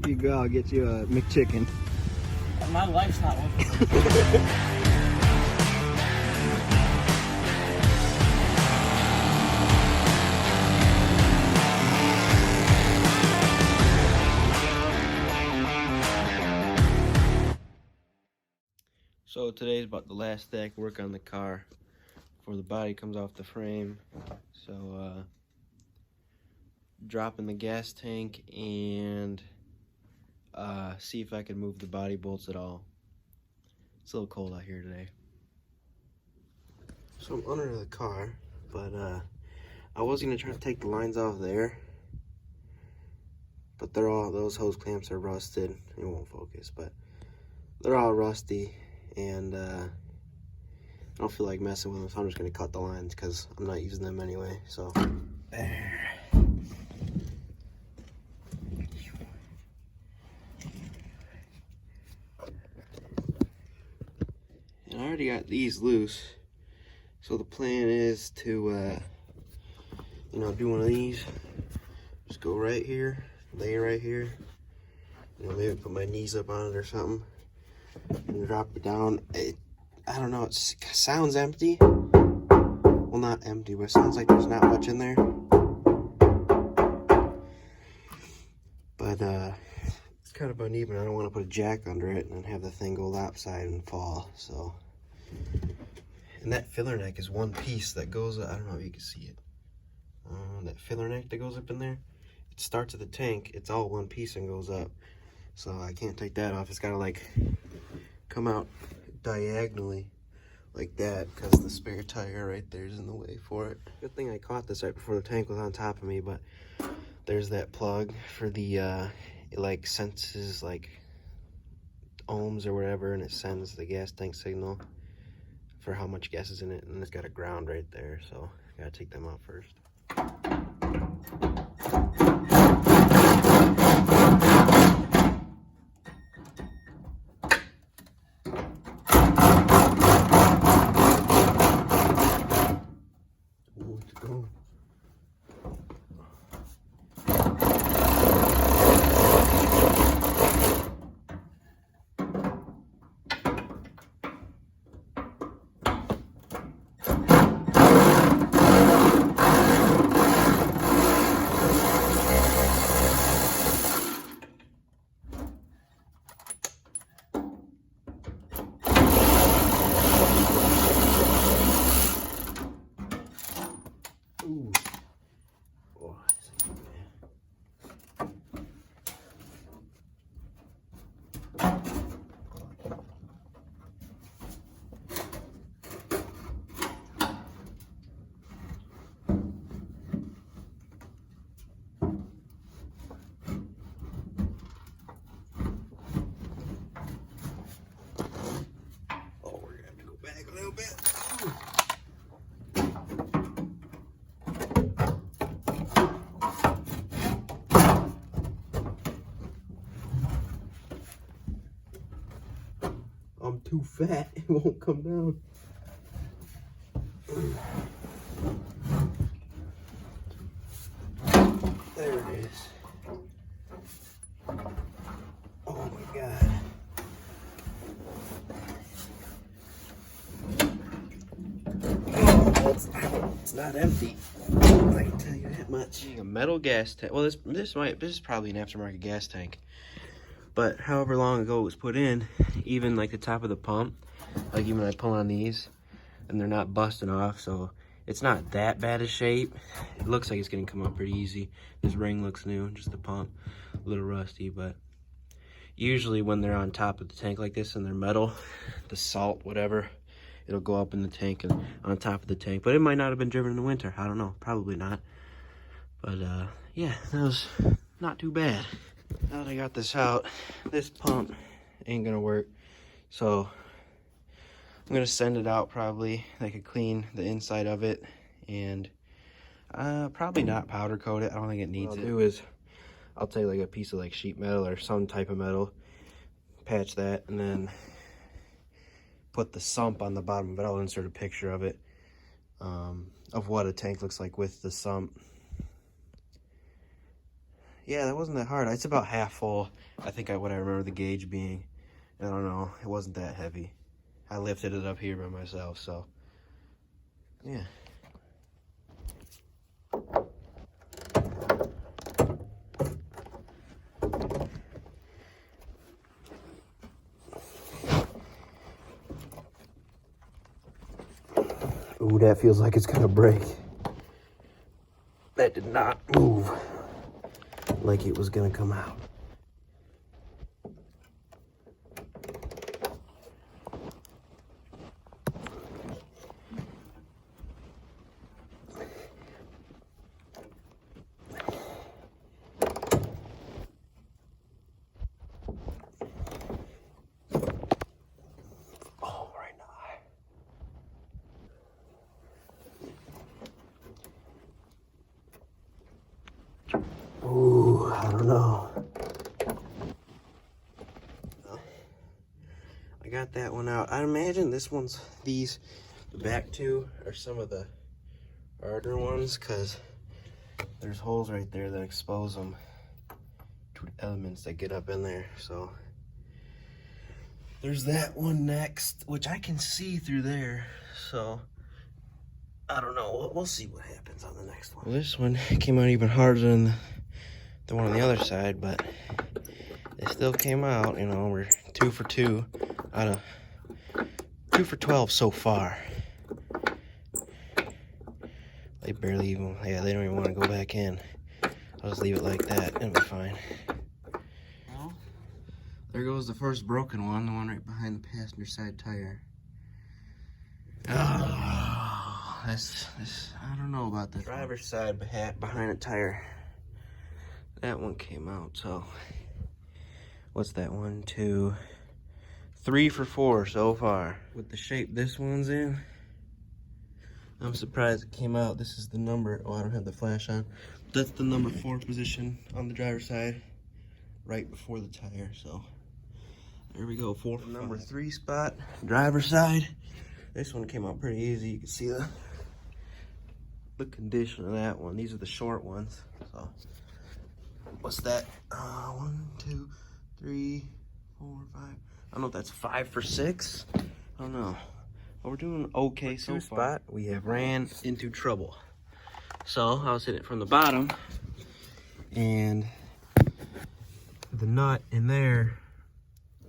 you go, I'll get you a McChicken. My life's not working. So today's about the last stack work on the car before the body comes off the frame. So drop in the gas tank and see if I can move the body bolts at all. It's a little cold out here today. So I'm under the car, but I was gonna try to take the lines off there, but those hose clamps are rusted. It won't focus, but they're all rusty. And I don't feel like messing with them, so I'm just going to cut the lines because I'm not using them anyway. So there. And I already got these loose, so the plan is to do one of these. Just go right here, lay right here, maybe put my knees up on it or something, and drop it down. I don't know, it sounds empty. Well, not empty, but it sounds like there's not much in there. But it's kind of uneven. I don't want to put a jack under it and have the thing go lopsided and fall. So, and that filler neck is one piece that goes, I don't know if you can see it. That filler neck that goes up in there, it starts at the tank. It's all one piece and goes up. So I can't take that off. It's got to like come out diagonally like that because the spare tire right there is in the way for it. Good thing I caught this right before the tank was on top of me, but there's that plug for the it like senses like ohms or whatever, and it sends the gas tank signal for how much gas is in it, and it's got a ground right there, so I gotta take them out first. Back a little bit. I'm too fat, it won't come down. There it is. Oh my God. It's not empty. I can tell you that much. A metal gas tank. Well, this is probably an aftermarket gas tank. But however long ago it was put in, even like the top of the pump, like even when I pull on these, and they're not busting off, so it's not that bad a shape. It looks like it's gonna come up pretty easy. This ring looks new, just the pump, a little rusty, but usually when they're on top of the tank like this and they're metal, the salt, whatever, it'll go up in the tank and on top of the tank. But it might not have been driven in the winter. I don't know. Probably not. But yeah, that was not too bad. Now that I got this out, this pump ain't gonna work. So I'm gonna send it out probably. I could clean the inside of it and probably not powder coat it. I don't think it needs it. What I'll do is I'll take like a piece of like sheet metal or some type of metal, patch that, and then put the sump on the bottom of it. I'll insert a picture of it, of what a tank looks like with the sump. Yeah, that wasn't that hard. It's about half full. I think what I remember the gauge being. I don't know. It wasn't that heavy. I lifted it up here by myself, so yeah. Ooh, that feels like it's gonna break. That did not move like it was gonna come out. Ooh, I don't know. I got that one out. I imagine the back two are some of the harder ones, because there's holes right there that expose them to elements that get up in there. So there's that one next, which I can see through there. So I don't know. We'll see what happens on the next one. Well, this one came out even harder than the one on the other side, but it still came out. You know, we're 2 for 2 out of 2 for 12 so far. They barely even, yeah, they don't even want to go back in. I'll just leave it like that, it'll be fine. Well, there goes the first broken one, the one right behind the passenger side tire. Oh, this I don't know about this. Driver's side behind a tire. That one came out, so what's that? 1, 2, 3 for 4 so far. With the shape this one's in, I'm surprised it came out. This is the number. Oh, I don't have the flash on. That's the number 4 position on the driver's side, right before the tire. So there we go. 4 for number 3 spot, driver's side. This one came out pretty easy. You can see the condition of that one. These are the short ones. So what's that? 1, 2, 3, 4, 5. I don't know if that's 5 for 6. I don't know. But we're doing okay so far. We have ran into trouble. So I was hitting it from the bottom, and the nut in there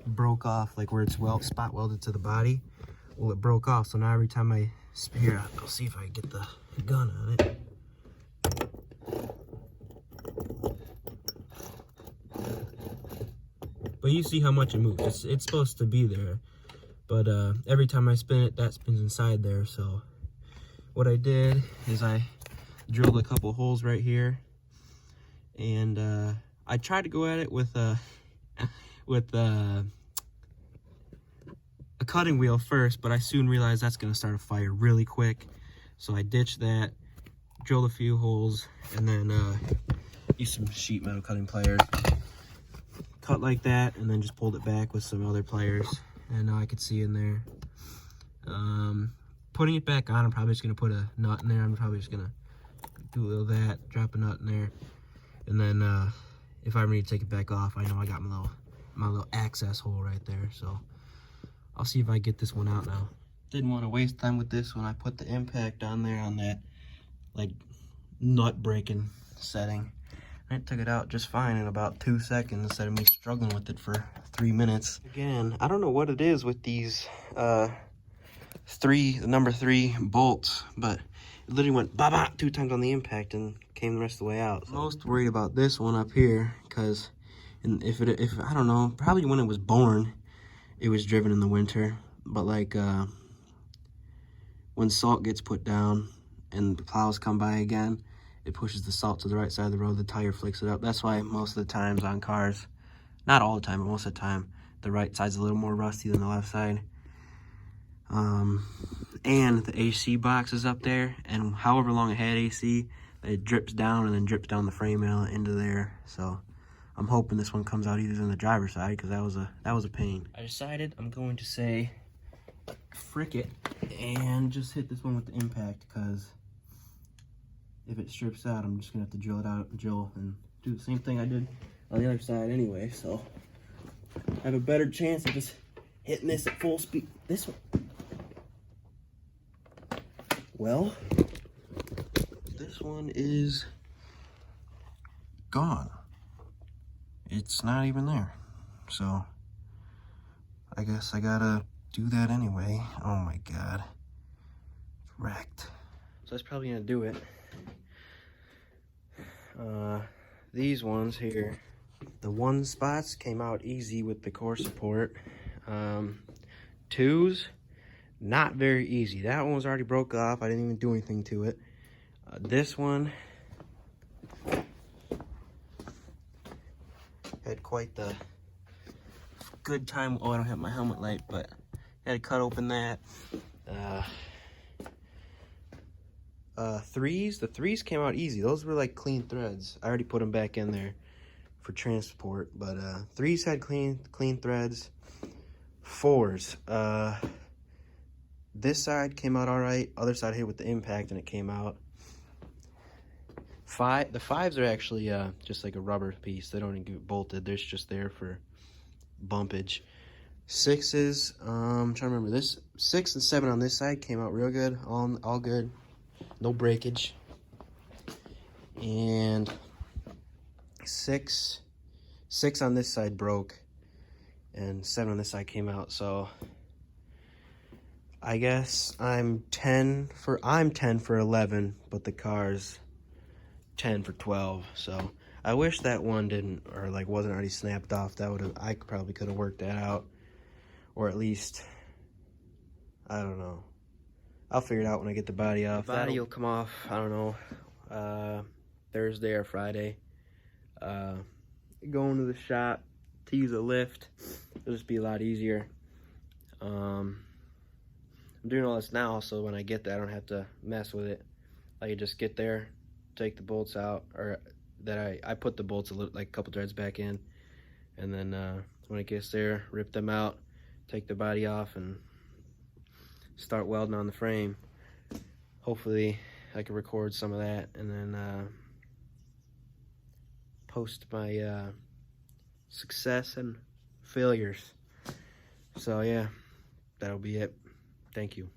broke off, like where it's spot welded to the body. Well, it broke off. So now every time I spear, I'll see if I can get the gun on it. But you see how much it moves. It's supposed to be there. But every time I spin it, that spins inside there. So what I did is I drilled a couple holes right here. And I tried to go at it with a cutting wheel first, but I soon realized that's going to start a fire really quick. So I ditched that, drilled a few holes, and then used some sheet metal cutting pliers. Cut like that, and then just pulled it back with some other pliers. And now I could see in there. Putting it back on, I'm probably just going to put a nut in there. I'm probably just going to do a little of that, drop a nut in there. And then if I ever need to take it back off, I know I got my little access hole right there. So I'll see if I get this one out now. Didn't want to waste time with this one. I put the impact on there on that like nut breaking setting. It took it out just fine in about 2 seconds instead of me struggling with it for 3 minutes. Again, I don't know what it is with these the number 3 bolts, but it literally went ba-ba 2 times on the impact and came the rest of the way out. So. Most worried about this one up here, because if I don't know, probably when it was born, it was driven in the winter. But like when salt gets put down and the plows come by again, it pushes the salt to the right side of the road, the tire flicks it up. That's why most of the times on cars, not all the time, but most of the time, the right side's a little more rusty than the left side. And the AC box is up there, and however long it had AC, it drips down and then drips down the frame rail into there. So I'm hoping this one comes out easier than the driver's side, because that was a pain. I decided I'm going to say frick it and just hit this one with the impact, because if it strips out, I'm just gonna have to drill do the same thing I did on the other side anyway, so I have a better chance of just hitting this at full speed. This one. Well, this one is gone. It's not even there. So I guess I gotta do that anyway. Oh my god. It's wrecked. So that's probably gonna do it. These ones here, the 1 spots came out easy with the core support. 2s, not very easy. That one was already broke off. I didn't even do anything to it. This one had quite the good time. Oh, I don't have my helmet light, but I had to cut open that. 3s, the 3s came out easy. Those were like clean threads. I already put them back in there for transport, but 3s had clean threads. 4s, this side came out all right. Other side hit with the impact and it came out. The 5s are actually just like a rubber piece. They don't even get bolted. They're just there for bumpage. 6s, I'm trying to remember. This 6 and 7 on this side came out real good. All good. No breakage. And 6 on this side broke, and 7 on this side came out. So I guess I'm 10 for 11, but the car's 10 for 12. So I wish that one didn't, or like wasn't already snapped off. I probably could have worked that out, or at least, I don't know. I'll figure it out when I get the body off. The body will come off, I don't know, Thursday or Friday. Going to the shop to use a lift, it'll just be a lot easier. I'm doing all this now, so when I get there, I don't have to mess with it. I can just get there, take the bolts out, or that I put the bolts like a couple threads back in, and then when it gets there, rip them out, take the body off, and start welding on the frame. Hopefully I can record some of that and then post my success and failures. So yeah, that'll be it. Thank you.